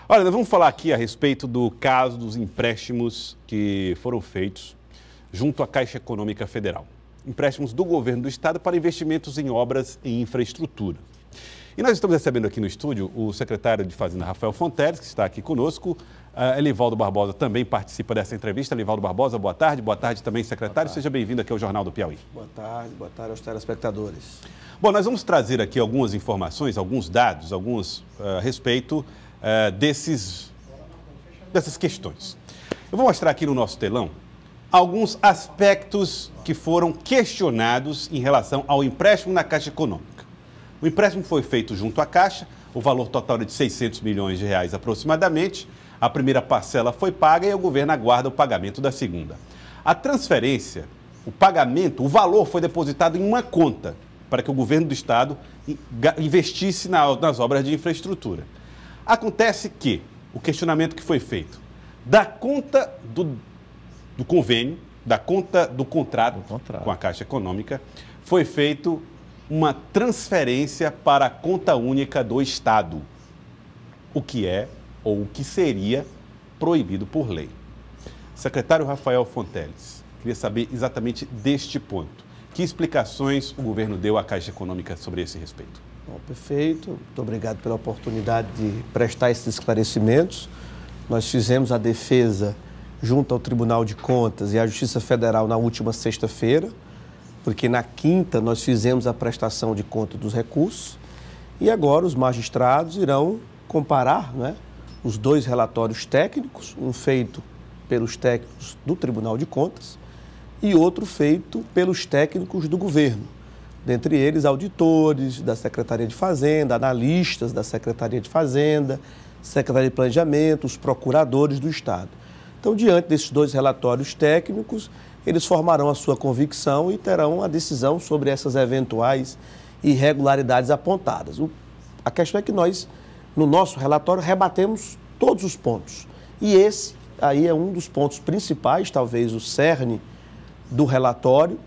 Olha, nós vamos falar aqui a respeito do caso dos empréstimos que foram feitos junto à Caixa Econômica Federal. Empréstimos do governo do estado para investimentos em obras e infraestrutura. E nós estamos recebendo aqui no estúdio o secretário de Fazenda, Rafael Fonteles, que está aqui conosco. Elivaldo Barbosa também participa dessa entrevista. Elivaldo Barbosa, boa tarde. Boa tarde também, secretário. Seja bem-vindo aqui ao Jornal do Piauí. Boa tarde aos telespectadores. Bom, nós vamos trazer aqui algumas informações, alguns dados, a respeito dessas questões. Eu vou mostrar aqui no nosso telão alguns aspectos que foram questionados em relação ao empréstimo na Caixa Econômica. O empréstimo foi feito junto à Caixa, o valor total é de 600 milhões de reais aproximadamente. A primeira parcela foi paga e o governo aguarda o pagamento da segunda. A transferência, o pagamento, o valor foi depositado em uma conta para que o governo do estado investisse nas obras de infraestrutura. Acontece que o questionamento que foi feito da conta do convênio, da conta do contrato com a Caixa Econômica, foi feito uma transferência para a conta única do estado, o que é ou o que seria proibido por lei. Secretário Rafael Fonteles, queria saber exatamente deste ponto. Que explicações o governo deu à Caixa Econômica sobre esse respeito? Bom, perfeito. Muito obrigado pela oportunidade de prestar esses esclarecimentos. Nós fizemos a defesa junto ao Tribunal de Contas e à Justiça Federal na última sexta-feira, porque na quinta nós fizemos a prestação de conta dos recursos e agora os magistrados irão comparar, os dois relatórios técnicos, um feito pelos técnicos do Tribunal de Contas e outro feito pelos técnicos do governo, dentre eles auditores da Secretaria de Fazenda, analistas da Secretaria de Fazenda, Secretaria de Planejamento, os procuradores do Estado. Então, diante desses dois relatórios técnicos, eles formarão a sua convicção e terão a decisão sobre essas eventuais irregularidades apontadas. A questão é que nós, no nosso relatório, rebatemos todos os pontos. E esse aí é um dos pontos principais, talvez o cerne do relatório,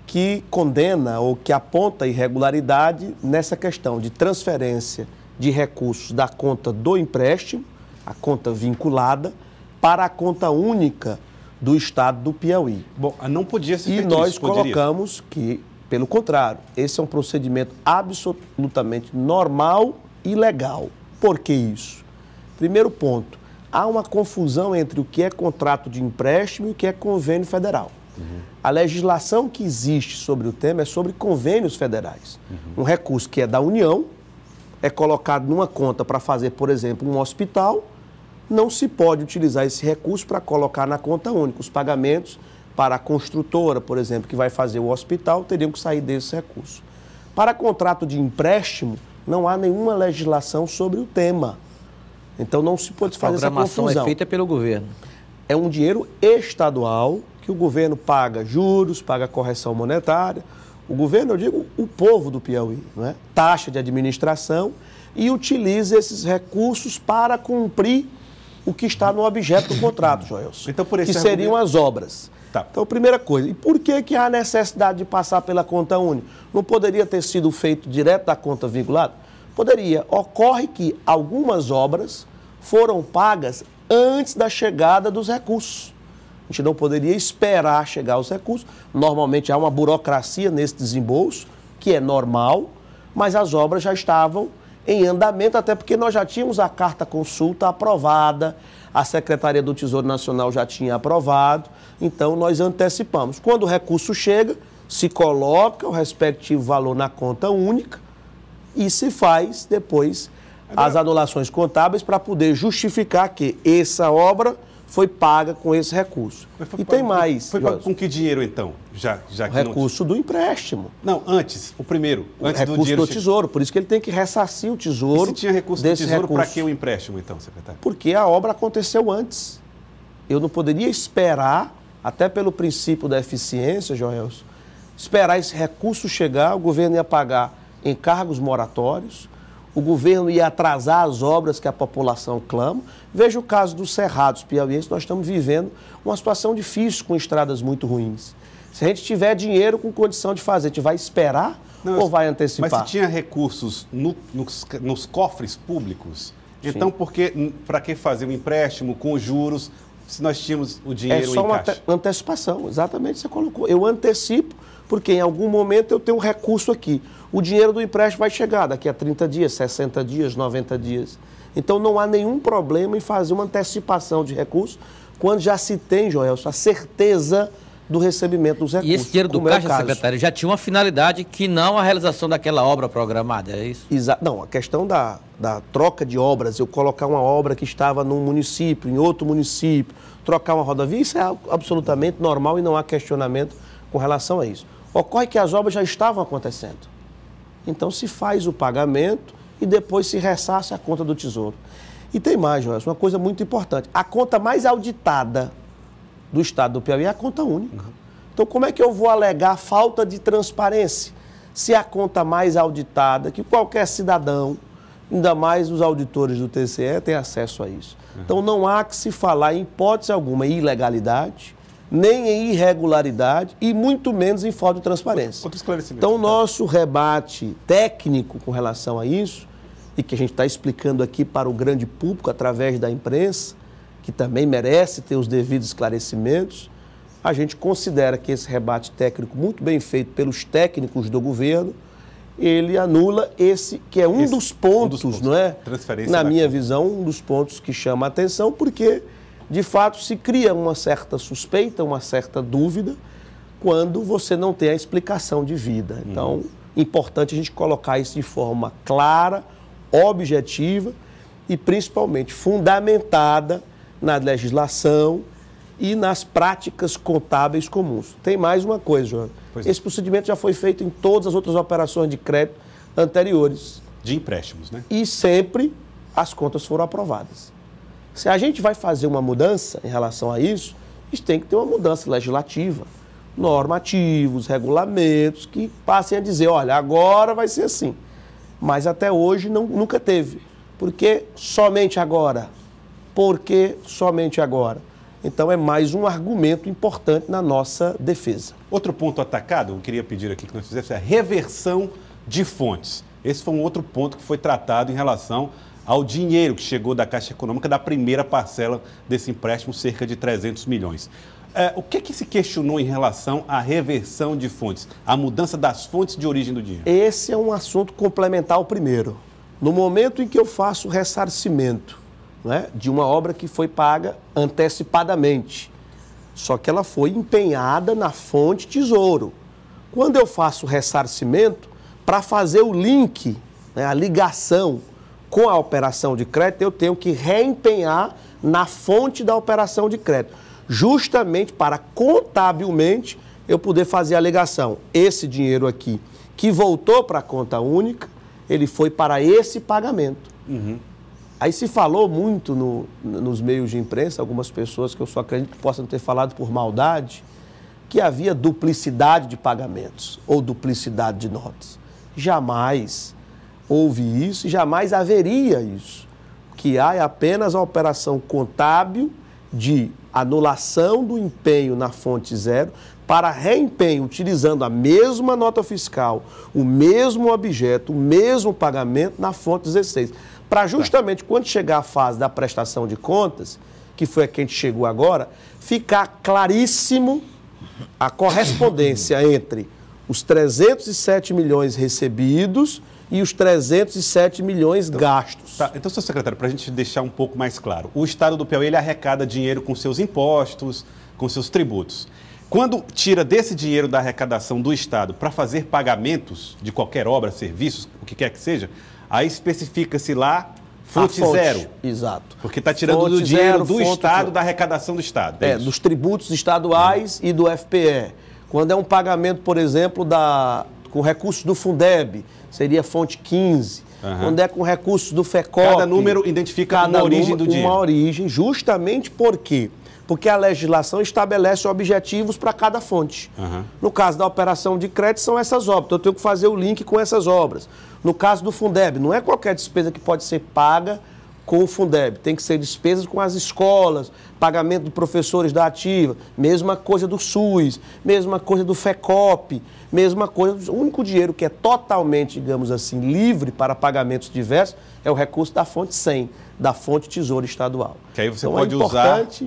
que condena ou que aponta irregularidade nessa questão de transferência de recursos da conta do empréstimo, a conta vinculada, para a conta única do estado do Piauí. Bom, não podia ser feito isso. E nós isso, colocamos que, pelo contrário, esse é um procedimento absolutamente normal e legal. Por que isso? Primeiro ponto, há uma confusão entre o que é contrato de empréstimo e o que é convênio federal. A legislação que existe sobre o tema é sobre convênios federais. Um recurso que é da União, é colocado numa conta para fazer, por exemplo, um hospital, não se pode utilizar esse recurso para colocar na conta única. Os pagamentos para a construtora, por exemplo, que vai fazer o hospital, teriam que sair desse recurso. Para contrato de empréstimo, não há nenhuma legislação sobre o tema. Então não se pode fazer essa confusão. A programação é feita pelo governo. É um dinheiro estadual que o governo paga juros, paga correção monetária. O governo, eu digo, o povo do Piauí, taxa de administração, e utiliza esses recursos para cumprir o que está no objeto do contrato, Joelson, então, por esse que seriam as obras. Tá. Então, primeira coisa, e por que há necessidade de passar pela conta única? Não poderia ter sido feito direto da conta vinculada? Poderia. Ocorre que algumas obras foram pagas antes da chegada dos recursos. A gente não poderia esperar chegar os recursos. Normalmente há uma burocracia nesse desembolso, que é normal, mas as obras já estavam em andamento, até porque nós já tínhamos a carta consulta aprovada, a Secretaria do Tesouro Nacional já tinha aprovado, então nós antecipamos. Quando o recurso chega, se coloca o respectivo valor na conta única e se faz depois as anulações contábeis para poder justificar que essa obra foi paga com esse recurso. E tem mais. Foi pago com que dinheiro, então? Já o recurso do empréstimo. Não, antes, o primeiro. Antes recurso do dinheiro. Tesouro, por isso que ele tem que ressarcir o Tesouro. E se tinha recurso do Tesouro, para que o empréstimo, então, secretário? Porque a obra aconteceu antes. Eu não poderia esperar, até pelo princípio da eficiência, Joelson, esperar esse recurso chegar, o governo ia pagar encargos moratórios, o governo ia atrasar as obras que a população clama. Veja o caso dos cerrados piauienses, nós estamos vivendo uma situação difícil com estradas muito ruins. Se a gente tiver dinheiro com condição de fazer, a gente vai esperar ou vai antecipar? Mas se tinha recursos nos cofres públicos, Então, para que fazer um empréstimo com juros se nós tínhamos o dinheiro em caixa? É só uma antecipação, exatamente, você colocou. Eu antecipo, porque em algum momento eu tenho um recurso aqui. O dinheiro do empréstimo vai chegar daqui a 30 dias, 60 dias, 90 dias. Então não há nenhum problema em fazer uma antecipação de recursos quando já se tem, Joelson, a certeza do recebimento dos recursos. E esse dinheiro do caixa, secretário, já tinha uma finalidade que não a realização daquela obra programada, é isso? Não, a questão da troca de obras, eu colocar uma obra que estava num município, em outro município, trocar uma rodovia, isso é absolutamente normal e não há questionamento com relação a isso. Ocorre que as obras já estavam acontecendo. Então se faz o pagamento e depois se ressarce a conta do Tesouro. E tem mais, Joelson, uma coisa muito importante. A conta mais auditada do Estado do Piauí é a conta única. Então, como é que eu vou alegar falta de transparência se a conta mais auditada, que qualquer cidadão, ainda mais os auditores do TCE, tem acesso a isso? Então, não há que se falar em hipótese alguma em ilegalidade, nem em irregularidade e muito menos em falta de transparência. Outro esclarecimento. Então, o nosso rebate técnico com relação a isso, e que a gente está explicando aqui para o grande público através da imprensa, que também merece ter os devidos esclarecimentos, a gente considera que esse rebate técnico muito bem feito pelos técnicos do governo, ele anula esse, que é um dos pontos, não é? Na minha visão, um dos pontos que chama a atenção, porque, de fato, se cria uma certa suspeita, uma certa dúvida, quando você não tem a explicação de vida. Então, importante a gente colocar isso de forma clara, objetiva e, principalmente, fundamentada na legislação e nas práticas contábeis comuns. Tem mais uma coisa, João. Esse procedimento já foi feito em todas as outras operações de crédito anteriores. De empréstimos, né? E sempre as contas foram aprovadas. Se a gente vai fazer uma mudança em relação a isso, a gente tem que ter uma mudança legislativa, normativos, regulamentos, que passem a dizer, olha, agora vai ser assim. Mas até hoje nunca teve. Por que somente agora? Por que somente agora? Então é mais um argumento importante na nossa defesa. Outro ponto atacado, eu queria pedir aqui que nós fizéssemos, é a reversão de fontes. Esse foi um outro ponto que foi tratado em relação ao dinheiro que chegou da Caixa Econômica da primeira parcela desse empréstimo, cerca de 300 milhões. O que se questionou em relação à reversão de fontes, a mudança das fontes de origem do dinheiro? Esse é um assunto complementar ao primeiro. No momento em que eu faço o ressarcimento, né, de uma obra que foi paga antecipadamente, só que ela foi empenhada na fonte Tesouro. Quando eu faço o ressarcimento, para fazer o link, né, a ligação com a operação de crédito, eu tenho que reempenhar na fonte da operação de crédito, justamente para contabilmente eu poder fazer a alegação. Esse dinheiro aqui, que voltou para a conta única, ele foi para esse pagamento. Aí se falou muito nos meios de imprensa, algumas pessoas que eu só acredito que possam ter falado por maldade, que havia duplicidade de pagamentos ou duplicidade de notas. Jamais houve isso e jamais haveria isso. O que há é apenas a operação contábil de anulação do empenho na fonte zero para reempenho, utilizando a mesma nota fiscal, o mesmo objeto, o mesmo pagamento na fonte 16. Para justamente quando chegar a fase da prestação de contas, que foi a que a gente chegou agora, ficar claríssimo a correspondência entre os 307 milhões recebidos e os 307 milhões gastos. Então, senhor secretário, para a gente deixar um pouco mais claro, o Estado do Piauí ele arrecada dinheiro com seus impostos, com seus tributos. Quando tira desse dinheiro da arrecadação do Estado para fazer pagamentos de qualquer obra, serviços, o que quer que seja, aí especifica-se lá fonte zero. Exato. Porque está tirando fonte do dinheiro do Estado, da arrecadação do Estado. Dos tributos estaduais e do FPE. Quando é um pagamento, por exemplo, com recursos do Fundeb, seria fonte 15. Quando é com recursos do FECOP... Cada número identifica uma origem do dinheiro. Uma origem, justamente por quê? Porque a legislação estabelece objetivos para cada fonte. No caso da operação de crédito, são essas obras. Então, eu tenho que fazer o link com essas obras. No caso do Fundeb, não é qualquer despesa que pode ser paga com o Fundeb. Tem que ser despesas com as escolas, pagamento de professores da ativa, mesma coisa do SUS, mesma coisa do FECOP, mesma coisa. O único dinheiro que é totalmente, digamos assim, livre para pagamentos diversos é o recurso da fonte 100. da fonte Tesouro Estadual. Que aí você então, pode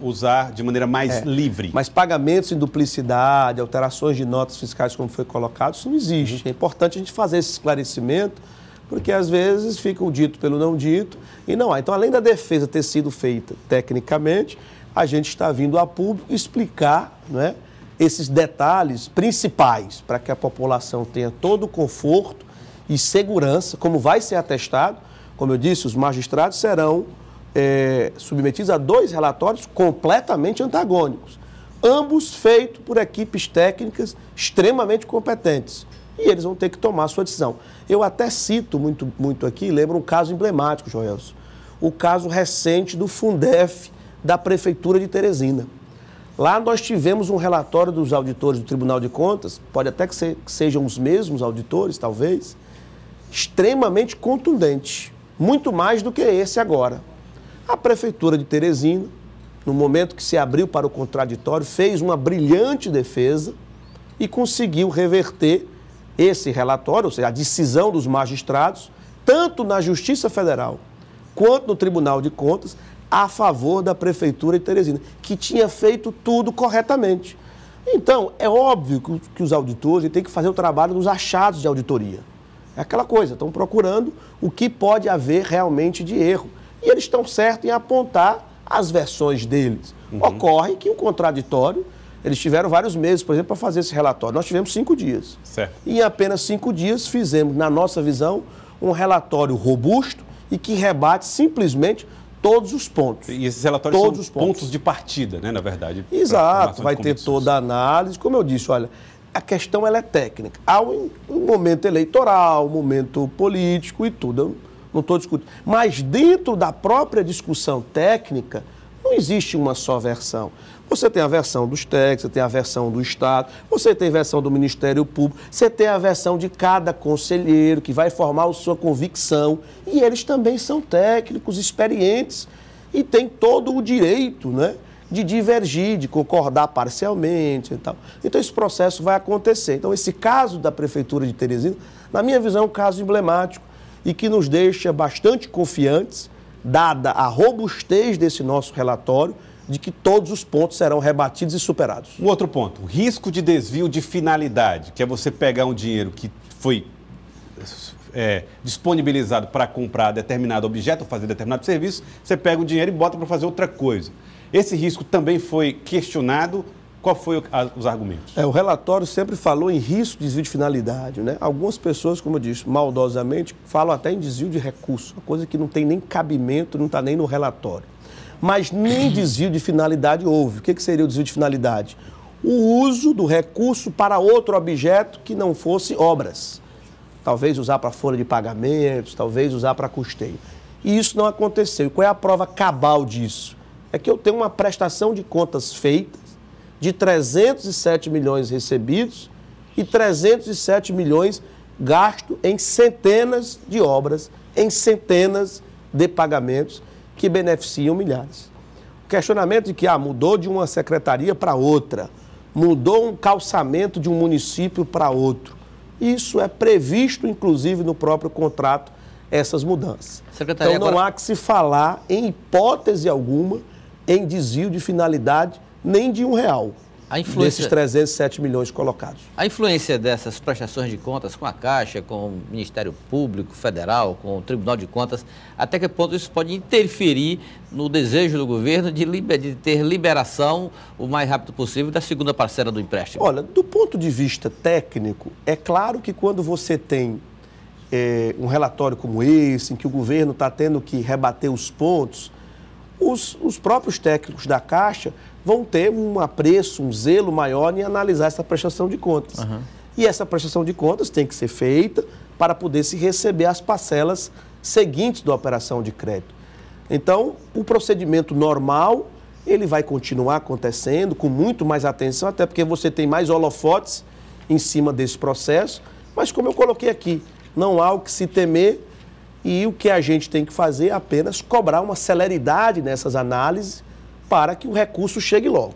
usar de maneira mais livre. Mas pagamentos em duplicidade, alterações de notas fiscais, como foi colocado, isso não existe. É importante a gente fazer esse esclarecimento, porque às vezes fica o dito pelo não dito e não há. Então, além da defesa ter sido feita tecnicamente, a gente está vindo a público explicar, não é, esses detalhes principais para que a população tenha todo o conforto e segurança, como vai ser atestado. Como eu disse, os magistrados serão submetidos a 2 relatórios completamente antagônicos, ambos feitos por equipes técnicas extremamente competentes. E eles vão ter que tomar a sua decisão. Eu até cito muito aqui, lembro um caso emblemático, Joelson, o caso recente do Fundef da Prefeitura de Teresina. Lá nós tivemos um relatório dos auditores do Tribunal de Contas, pode até que sejam os mesmos auditores, talvez, extremamente contundente, muito mais do que esse agora. A Prefeitura de Teresina, no momento que se abriu para o contraditório, fez uma brilhante defesa e conseguiu reverter esse relatório, ou seja, a decisão dos magistrados, tanto na Justiça Federal quanto no Tribunal de Contas, a favor da Prefeitura de Teresina, que tinha feito tudo corretamente. Então, é óbvio que os auditores têm que fazer o trabalho dos achados de auditoria. É aquela coisa, estão procurando o que pode haver realmente de erro. E eles estão certos em apontar as versões deles. Ocorre que o contraditório, eles tiveram vários meses, por exemplo, para fazer esse relatório. Nós tivemos 5 dias. Certo. E em apenas 5 dias fizemos, na nossa visão, um relatório robusto e que rebate simplesmente todos os pontos. E esses relatórios são os pontos de partida, né, na verdade. Exato, vai ter toda a análise. Como eu disse, olha, a questão ela é técnica. Há um momento eleitoral, um momento político e tudo. Eu não estou discutindo. Mas dentro da própria discussão técnica, não existe uma só versão. Você tem a versão dos técnicos, você tem a versão do Estado, você tem a versão do Ministério Público, você tem a versão de cada conselheiro que vai formar a sua convicção. E eles também são técnicos, experientes e têm todo o direito, né, de divergir, de concordar parcialmente e tal. Então esse processo vai acontecer. Então esse caso da Prefeitura de Teresina, na minha visão, é um caso emblemático e que nos deixa bastante confiantes, dada a robustez desse nosso relatório, de que todos os pontos serão rebatidos e superados. Um outro ponto, o risco de desvio de finalidade, que é você pegar um dinheiro que foi disponibilizado para comprar determinado objeto ou fazer determinado serviço, você pega o dinheiro e bota para fazer outra coisa. Esse risco também foi questionado. Qual foi os argumentos? O relatório sempre falou em risco de desvio de finalidade, né? Algumas pessoas, como eu disse, maldosamente, falam até em desvio de recurso, uma coisa que não tem nem cabimento, não está nem no relatório. Mas nem desvio de finalidade houve. O que seria o desvio de finalidade? O uso do recurso para outro objeto que não fosse obras. Talvez usar para folha de pagamentos, talvez usar para custeio. E isso não aconteceu. E qual é a prova cabal disso? É que eu tenho uma prestação de contas feita de 307 milhões recebidos e 307 milhões gastos em centenas de obras, em centenas de pagamentos que beneficiam milhares. O questionamento de que mudou de uma secretaria para outra, mudou um calçamento de um município para outro. Isso é previsto, inclusive, no próprio contrato, essas mudanças. Então não há que se falar, em hipótese alguma, em desvio de finalidade nem de R$1 desses 307 milhões colocados. A influência dessas prestações de contas com a Caixa, com o Ministério Público Federal, com o Tribunal de Contas, até que ponto isso pode interferir no desejo do governo de ter liberação o mais rápido possível da segunda parcela do empréstimo? Olha, do ponto de vista técnico, é claro que quando você tem um relatório como esse, em que o governo está tendo que rebater os pontos, os próprios técnicos da Caixa vão ter um apreço, um zelo maior em analisar essa prestação de contas. Uhum. E essa prestação de contas tem que ser feita para poder se receber as parcelas seguintes da operação de crédito. Então, o procedimento normal, ele vai continuar acontecendo com muito mais atenção, até porque você tem mais holofotes em cima desse processo, mas como eu coloquei aqui, não há o que se temer e o que a gente tem que fazer é apenas cobrar uma celeridade nessas análises para que o recurso chegue logo.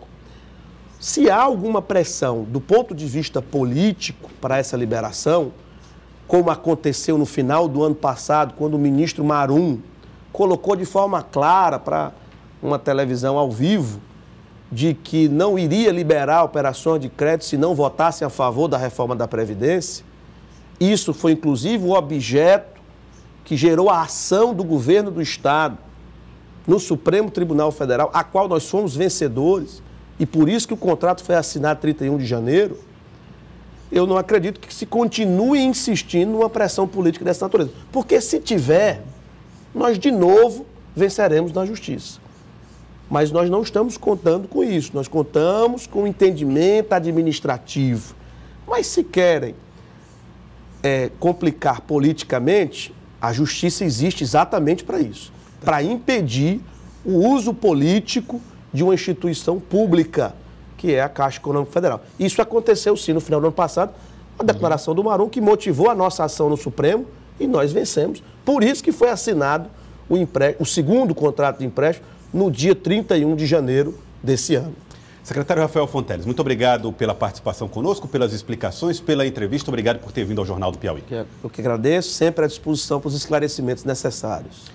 Se há alguma pressão do ponto de vista político para essa liberação, como aconteceu no final do ano passado, quando o ministro Marum colocou de forma clara para uma televisão ao vivo de que não iria liberar operações de crédito se não votassem a favor da reforma da Previdência. Isso foi, inclusive, o objeto que gerou a ação do governo do Estado no Supremo Tribunal Federal, a qual nós fomos vencedores, e por isso que o contrato foi assinado 31 de janeiro. Eu não acredito que se continue insistindo numa pressão política dessa natureza. Porque se tiver, nós de novo venceremos na justiça. Mas nós não estamos contando com isso, nós contamos com o entendimento administrativo. Mas se querem complicar politicamente, a justiça existe exatamente para isso. Para impedir o uso político de uma instituição pública, que é a Caixa Econômica Federal. Isso aconteceu sim no final do ano passado, a declaração do Marum, que motivou a nossa ação no Supremo, e nós vencemos. Por isso que foi assinado o segundo contrato de empréstimo no dia 31 de janeiro desse ano. Secretário Rafael Fonteles, muito obrigado pela participação conosco, pelas explicações, pela entrevista. Obrigado por ter vindo ao Jornal do Piauí. Eu que agradeço, sempre à disposição para os esclarecimentos necessários.